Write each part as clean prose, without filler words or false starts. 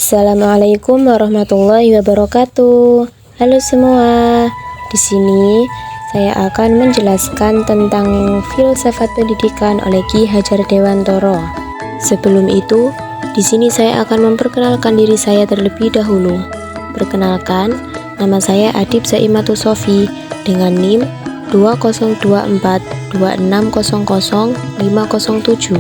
Assalamualaikum warahmatullahi wabarakatuh. Halo semua. Di sini saya akan menjelaskan tentang filsafat pendidikan oleh Ki Hajar Dewantara. Sebelum itu, di sini saya akan memperkenalkan diri saya terlebih dahulu. Perkenalkan, nama saya Adib Zaimatus Sofi dengan NIM 202426000507.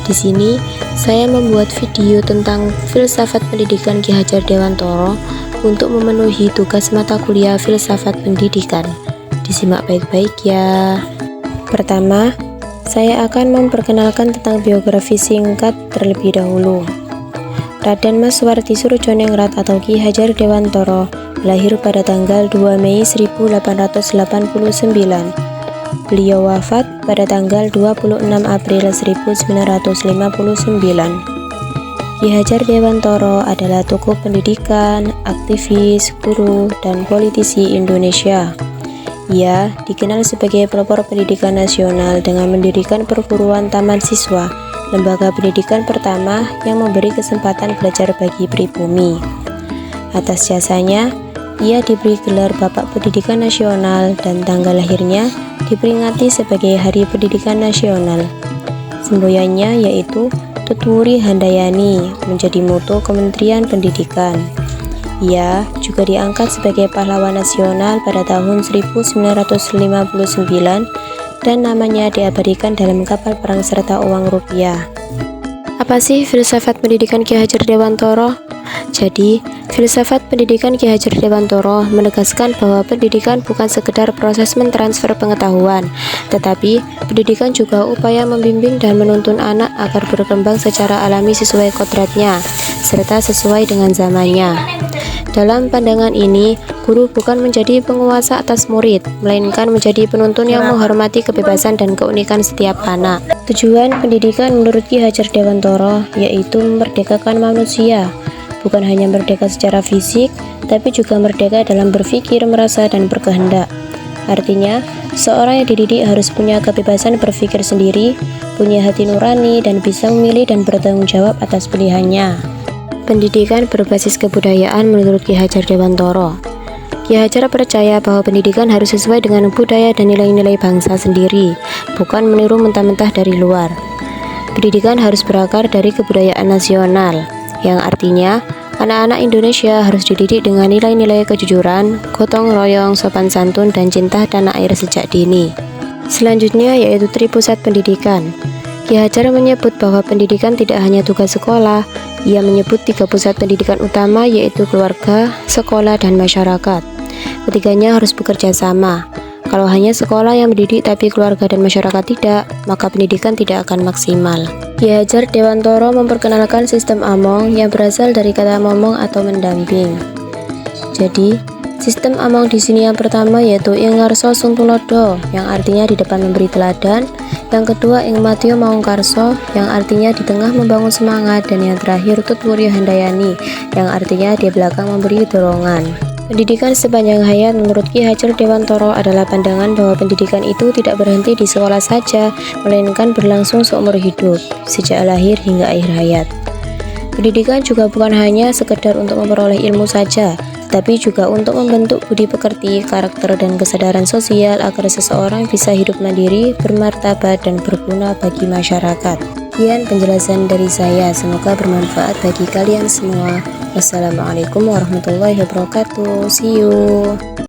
Di sini saya membuat video tentang filsafat pendidikan Ki Hajar Dewantara untuk memenuhi tugas mata kuliah filsafat pendidikan. Disimak baik-baik ya. Pertama, saya akan memperkenalkan tentang biografi singkat terlebih dahulu. Raden Mas Suwardi Surjoningrat atau Ki Hajar Dewantara lahir pada tanggal 2 Mei 1889. Beliau wafat pada tanggal 26 April 1959. Ki Hajar Dewantara adalah tokoh pendidikan, aktivis, guru, dan politisi Indonesia. Ia dikenal sebagai pelopor pendidikan nasional dengan mendirikan perguruan taman siswa, lembaga pendidikan pertama yang memberi kesempatan belajar bagi pribumi. Atas jasanya, ia diberi gelar Bapak Pendidikan Nasional dan tanggal lahirnya diperingati sebagai Hari Pendidikan Nasional. Semboyannya yaitu Tutwuri Handayani menjadi moto Kementerian Pendidikan. Ia juga diangkat sebagai pahlawan nasional pada tahun 1959 dan namanya diabadikan dalam kapal perang serta uang rupiah. Apa sih filsafat pendidikan Ki Hajar Dewantara? Jadi, filsafat pendidikan Ki Hajar Dewantara menegaskan bahwa pendidikan bukan sekedar proses mentransfer pengetahuan, tetapi pendidikan juga upaya membimbing dan menuntun anak agar berkembang secara alami sesuai kodratnya, serta sesuai dengan zamannya. Dalam pandangan ini, guru bukan menjadi penguasa atas murid, melainkan menjadi penuntun yang menghormati kebebasan dan keunikan setiap anak. Tujuan pendidikan menurut Ki Hajar Dewantara yaitu memerdekakan manusia, bukan hanya merdeka secara fisik, tapi juga merdeka dalam berpikir, merasa, dan berkehendak. Artinya, seorang yang dididik harus punya kebebasan berpikir sendiri, punya hati nurani, dan bisa memilih dan bertanggung jawab atas pilihannya. Pendidikan berbasis kebudayaan menurut Ki Hajar Dewantara. Ki Hajar percaya bahwa pendidikan harus sesuai dengan budaya dan nilai-nilai bangsa sendiri, bukan meniru mentah-mentah dari luar. Pendidikan harus berakar dari kebudayaan nasional, yang artinya anak-anak Indonesia harus dididik dengan nilai-nilai kejujuran, gotong royong, sopan santun, dan cinta tanah air sejak dini. Selanjutnya yaitu Tripusat Pendidikan. Ki Hajar menyebut bahwa pendidikan tidak hanya tugas sekolah. Ia menyebut 3 pusat pendidikan utama yaitu keluarga, sekolah, dan masyarakat. Ketiganya harus bekerja sama. Kalau hanya sekolah yang mendidik tapi keluarga dan masyarakat tidak, maka pendidikan tidak akan maksimal. Ki Hajar Dewantara memperkenalkan sistem Among yang berasal dari kata momong atau mendamping. Jadi, sistem Among di sini yang pertama yaitu Ing Ngarsa Sung Tulodo, yang artinya di depan memberi teladan. Yang kedua Ing Madya Maung Karso, yang artinya di tengah membangun semangat. Dan yang terakhir Tutwuri Handayani, yang artinya di belakang memberi dorongan. Pendidikan sepanjang hayat menurut Ki Hajar Dewantara adalah pandangan bahwa pendidikan itu tidak berhenti di sekolah saja, melainkan berlangsung seumur hidup, sejak lahir hingga akhir hayat. Pendidikan juga bukan hanya sekedar untuk memperoleh ilmu saja, tapi juga untuk membentuk budi pekerti, karakter, dan kesadaran sosial agar seseorang bisa hidup mandiri, bermartabat, dan berguna bagi masyarakat. Sekian penjelasan dari saya, semoga bermanfaat bagi kalian semua. Wassalamualaikum warahmatullahi wabarakatuh. See you.